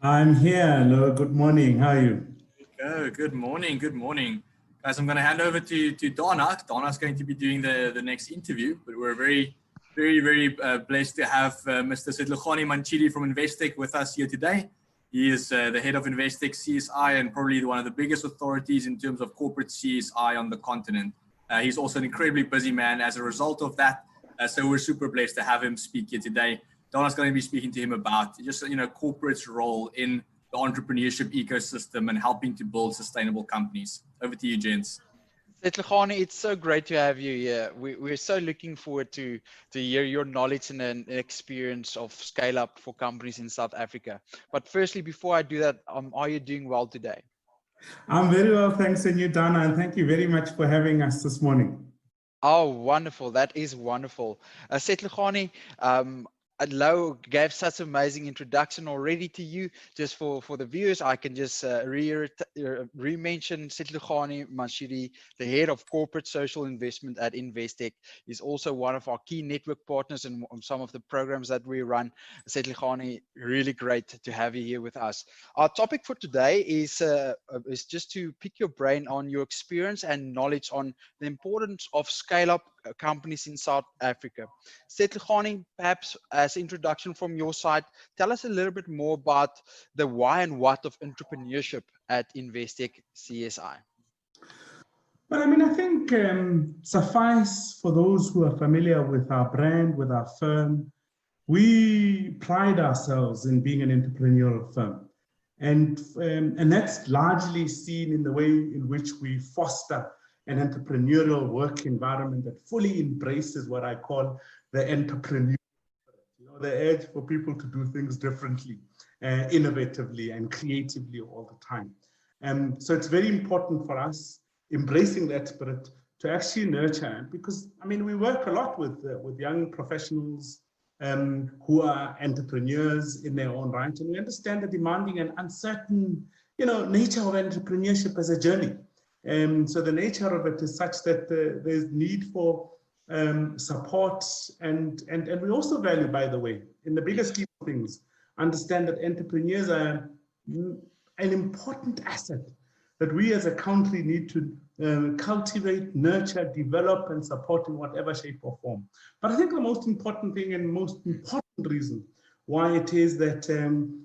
I'm here. Hello, good morning. How are you? Go. Good morning. Good morning. Guys, I'm going to hand over to Donna. Donna's going to be doing the next interview, but we're very blessed to have Mr. Setlhogane Mantshidi from Investec with us here today. He is the head of Investec CSI and probably one of the biggest authorities in terms of corporate CSI on the continent. He's also an incredibly busy man as a result of that. So we're super blessed to have him speak here today. Donna's going to be speaking to him about just, corporate's role in the entrepreneurship ecosystem and helping to build sustainable companies. Over to you, gents. Setlhogane, it's so great to have you here. We're so looking forward to hear your knowledge and an experience of scale up for companies in South Africa. But firstly, before I do that, are you doing well today? I'm very well, thanks, and you, Dana, and thank you very much for having us this morning. Oh, wonderful. That is wonderful. Setlhogane, Lau gave such an amazing introduction already to you. Just for the viewers, I can just re-mention Setlhogane Mantshidi, the head of corporate social investment at Investec, is also one of our key network partners in some of the programs that we run. Setlhogane, really great to have you here with us. Our topic for today is just to pick your brain on your experience and knowledge on the importance of scale-up companies in South Africa. Setlhogane, perhaps as introduction from your side, tell us a little bit more about the why and what of entrepreneurship at Investec CSI. Well, I think suffice for those who are familiar with our brand, with our firm, we pride ourselves in being an entrepreneurial firm. And that's largely seen in the way in which we foster an entrepreneurial work environment that fully embraces what I call the entrepreneur, the edge for people to do things differently, innovatively and creatively all the time. So it's very important for us embracing that spirit to actually nurture, because we work a lot with young professionals who are entrepreneurs in their own right, and we understand the demanding and uncertain, nature of entrepreneurship as a journey. So the nature of it is such that there's need for support, and we also value, by the way, in the bigger scheme of things, understand that entrepreneurs are an important asset that we as a country need to cultivate, nurture, develop, and support in whatever shape or form. But I think the most important thing and most important reason why it is that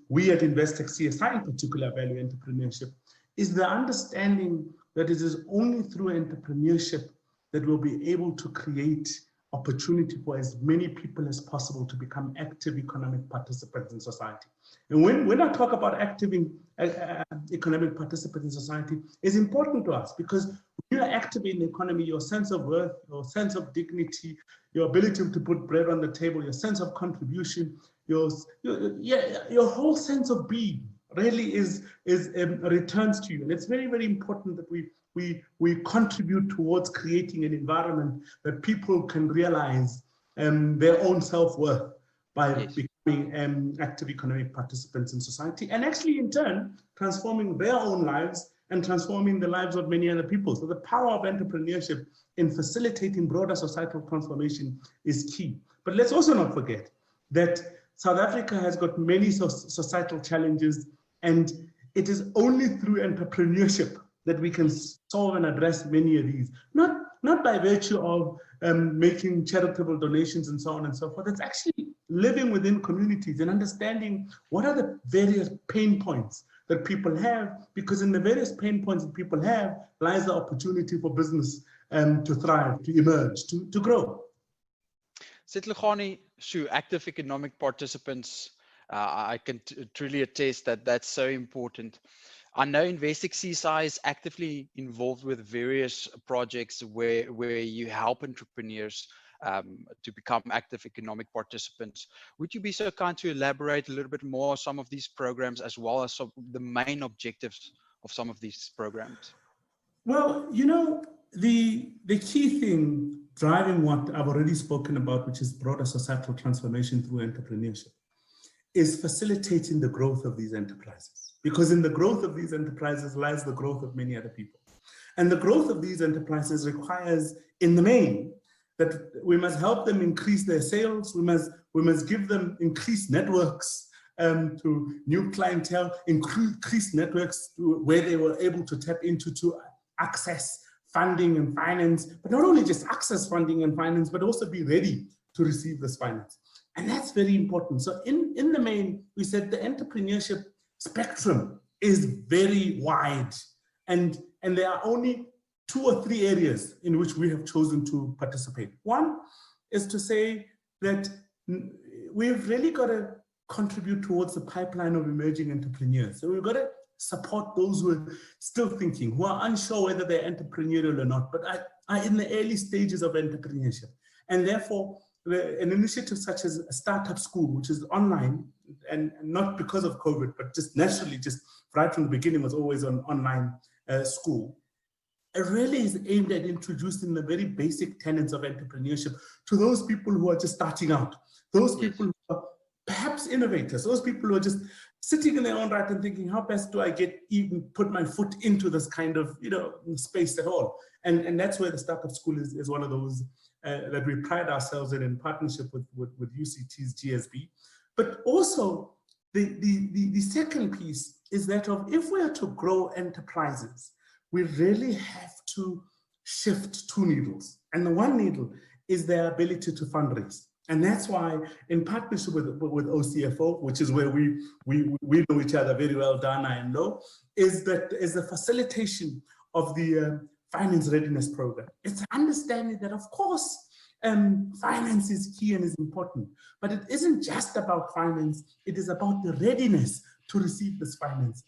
we at Investec CSI in particular value entrepreneurship is the understanding that it is only through entrepreneurship that we'll be able to create opportunity for as many people as possible to become active economic participants in society. And when I talk about active economic participants in society, it's important to us because when you are active in the economy, your sense of worth, your sense of dignity, your ability to put bread on the table, your sense of contribution, your whole sense of being really returns to you. And it's very, very important that we contribute towards creating an environment that people can realize their own self-worth by becoming active economic participants in society, and actually in turn transforming their own lives and transforming the lives of many other people. So the power of entrepreneurship in facilitating broader societal transformation is key. But let's also not forget that South Africa has got many societal challenges, and it is only through entrepreneurship that we can solve and address many of these. Not by virtue of making charitable donations and so on and so forth. It's actually living within communities and understanding what are the various pain points that people have, because in the various pain points that people have lies the opportunity for business to thrive, to emerge, to grow. Setlhogane, active economic participants, I can truly attest that that's so important. I know Investec CSI is actively involved with various projects where you help entrepreneurs to become active economic participants. Would you be so kind to elaborate a little bit more on some of these programs, as well as the main objectives of some of these programs? Well, the key thing driving what I've already spoken about, which is broader societal transformation through entrepreneurship, is facilitating the growth of these enterprises. Because in the growth of these enterprises lies the growth of many other people. And the growth of these enterprises requires, in the main, that we must help them increase their sales. We must give them increased networks to new clientele, increased networks where they were able to tap into to access funding and finance, but not only just access funding and finance, but also be ready to receive this finance. And that's very important. So in the main, we said the entrepreneurship spectrum is very wide, and there are only 2 or 3 areas in which we have chosen to participate. One is to say that we've really got to contribute towards the pipeline of emerging entrepreneurs. So we've got to support those who are still thinking, who are unsure whether they're entrepreneurial or not, but are in the early stages of entrepreneurship. And therefore, an initiative such as a startup school, which is online, and not because of COVID, but just naturally, just right from the beginning was always an online school, it really is aimed at introducing the very basic tenets of entrepreneurship to those people who are just starting out, those people who are perhaps innovators, those people who are just sitting in their own right and thinking, how best do I even put my foot into this kind of space at all? And that's where the startup school is one of those that we pride ourselves in partnership with UCT's GSB. But also the second piece is that of if we are to grow enterprises, we really have to shift 2 needles. And the one needle is their ability to fundraise. And that's why, in partnership with OCFO, which is where we know each other very well, Dana and Lo, is the facilitation of the Finance Readiness Program. It's understanding that, of course, finance is key and is important, but it isn't just about finance. It is about the readiness to receive this finance.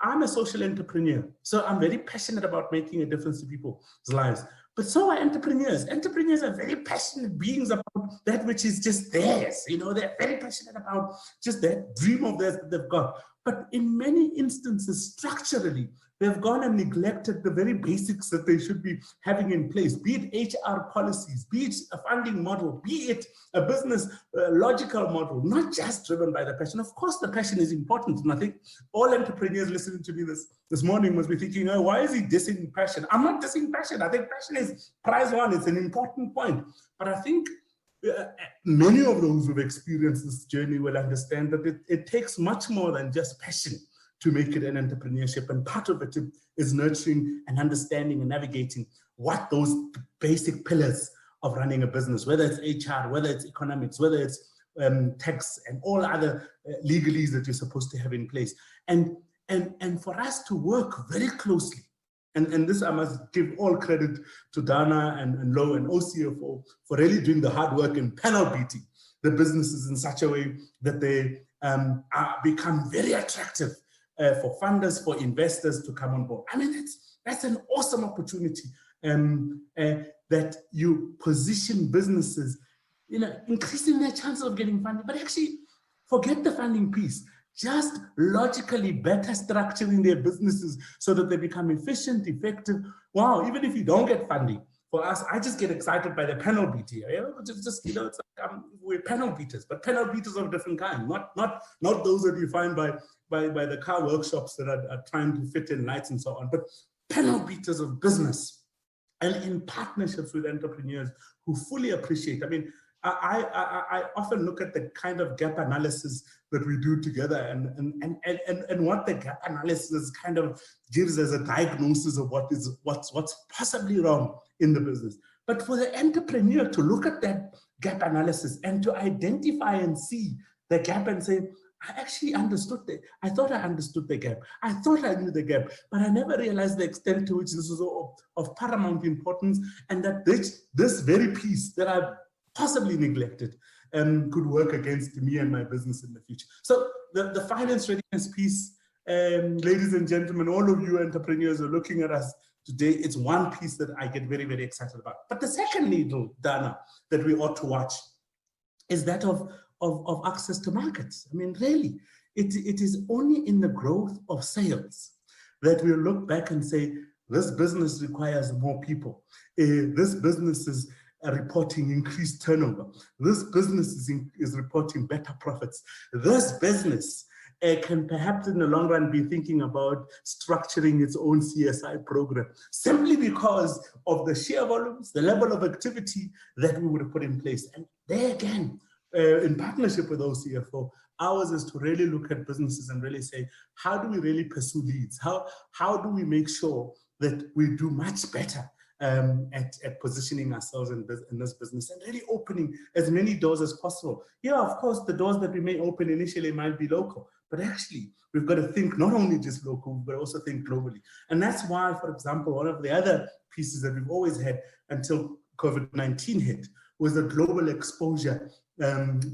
I'm a social entrepreneur, so I'm very passionate about making a difference to people's lives. But so are entrepreneurs. Entrepreneurs are very passionate beings about that which is just theirs. They're very passionate about just that dream of theirs that they've got. But in many instances, structurally, they've gone and neglected the very basics that they should be having in place, be it HR policies, be it a funding model, be it a business logical model, not just driven by the passion. Of course, the passion is important. And I think all entrepreneurs listening to me this morning must be thinking, oh, why is he dissing passion? I'm not dissing passion. I think passion is prize one. It's an important point. But I think many of those who've experienced this journey will understand that it takes much more than just passion to make it an entrepreneurship. And part of it is nurturing and understanding and navigating what those basic pillars of running a business, whether it's HR, whether it's economics, whether it's tax and all other legalese that you're supposed to have in place. And for us to work very closely, and this I must give all credit to Dana and Lo and OCFO for really doing the hard work in panel beating the businesses in such a way that they become very attractive for funders, for investors to come on board. I mean, that's an awesome opportunity that you position businesses, increasing their chances of getting funding, but actually forget the funding piece. Just logically better structuring their businesses so that they become efficient, effective. Wow, even if you don't get funding, for us, I just get excited by the panel beating. It's like we're panel beaters, but panel beaters of a different kind, not those that you find by the car workshops that are trying to fit in lights and so on, but panel beaters of business and in partnerships with entrepreneurs who fully appreciate. I mean, I often look at the kind of gap analysis that we do together and what the gap analysis kind of gives as a diagnosis of what's possibly wrong in the business. But for the entrepreneur to look at that gap analysis and to identify and see the gap and say, I actually understood it. I thought I understood the gap. I thought I knew the gap, but I never realized the extent to which this was of paramount importance, and that this very piece that I've possibly neglected could work against me and my business in the future. So the finance readiness piece, ladies and gentlemen, all of you entrepreneurs are looking at us today. It's one piece that I get very, very excited about. But the second needle, Dana, that we ought to watch is that of access to markets. I mean, really, it is only in the growth of sales that we'll look back and say, this business requires more people. This business is reporting increased turnover. This business is reporting better profits. This business can perhaps in the long run be thinking about structuring its own CSI program, simply because of the sheer volumes, the level of activity that we would have put in place. And there again, in partnership with OCFO, ours is to really look at businesses and really say, how do we really pursue leads? How do we make sure that we do much better at positioning ourselves in this business and really opening as many doors as possible? Yeah, of course, the doors that we may open initially might be local, but actually we've got to think not only just local, but also think globally. And that's why, for example, one of the other pieces that we've always had until COVID-19 hit was the Global Exposure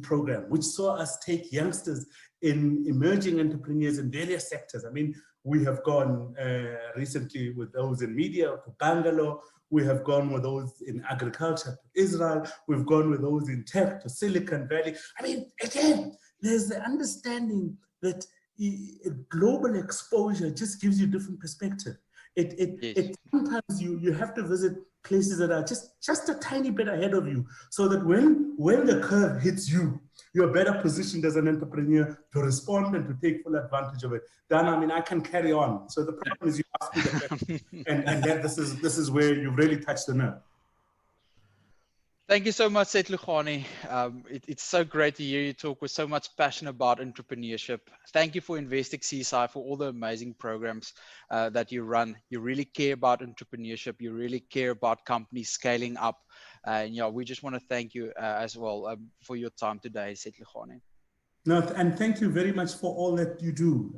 program, which saw us take youngsters in emerging entrepreneurs in various sectors. I mean, we have gone recently with those in media to Bangalore. We have gone with those in agriculture to Israel. We've gone with those in tech to Silicon Valley. I mean, again, there's the understanding that global exposure just gives you different perspective. It sometimes you have to visit places that are just a tiny bit ahead of you, so that when the curve hits you, you're better positioned as an entrepreneur to respond and to take full advantage of it. Dan, I mean, I can carry on. So the problem is you ask me the question, and then this is where you've really touched the nerve. Thank you so much, Setlukhane. It's so great to hear you talk with so much passion about entrepreneurship. Thank you for Investec CSI for all the amazing programs that you run. You really care about entrepreneurship. You really care about companies scaling up. And yeah, we just want to thank you as well for your time today, Setlukhane. No, and thank you very much for all that you do.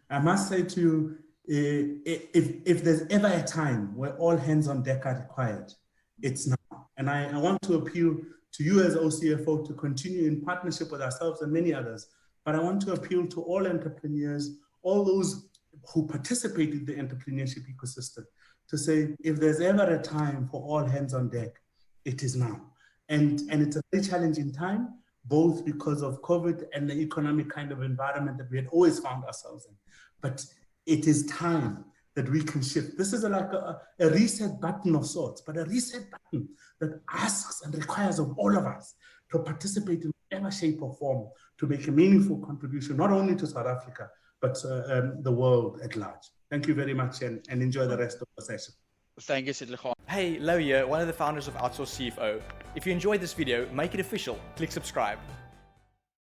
I must say to you, if there's ever a time where all hands on deck are required, it's now. And I want to appeal to you as OCFO to continue in partnership with ourselves and many others. But I want to appeal to all entrepreneurs, all those who participate in the entrepreneurship ecosystem, to say, if there's ever a time for all hands on deck, it is now. And it's a very challenging time, both because of COVID and the economic kind of environment that we had always found ourselves in. But it is time that we can shift. This is like a reset button of sorts, but a reset button that asks and requires of all of us to participate in whatever shape or form to make a meaningful contribution, not only to South Africa, but the world at large. Thank you very much, and enjoy the rest of the session. Thank you, Setlukhane. Hey, Lau here, one of the founders of Outsource CFO. If you enjoyed this video, make it official. Click subscribe.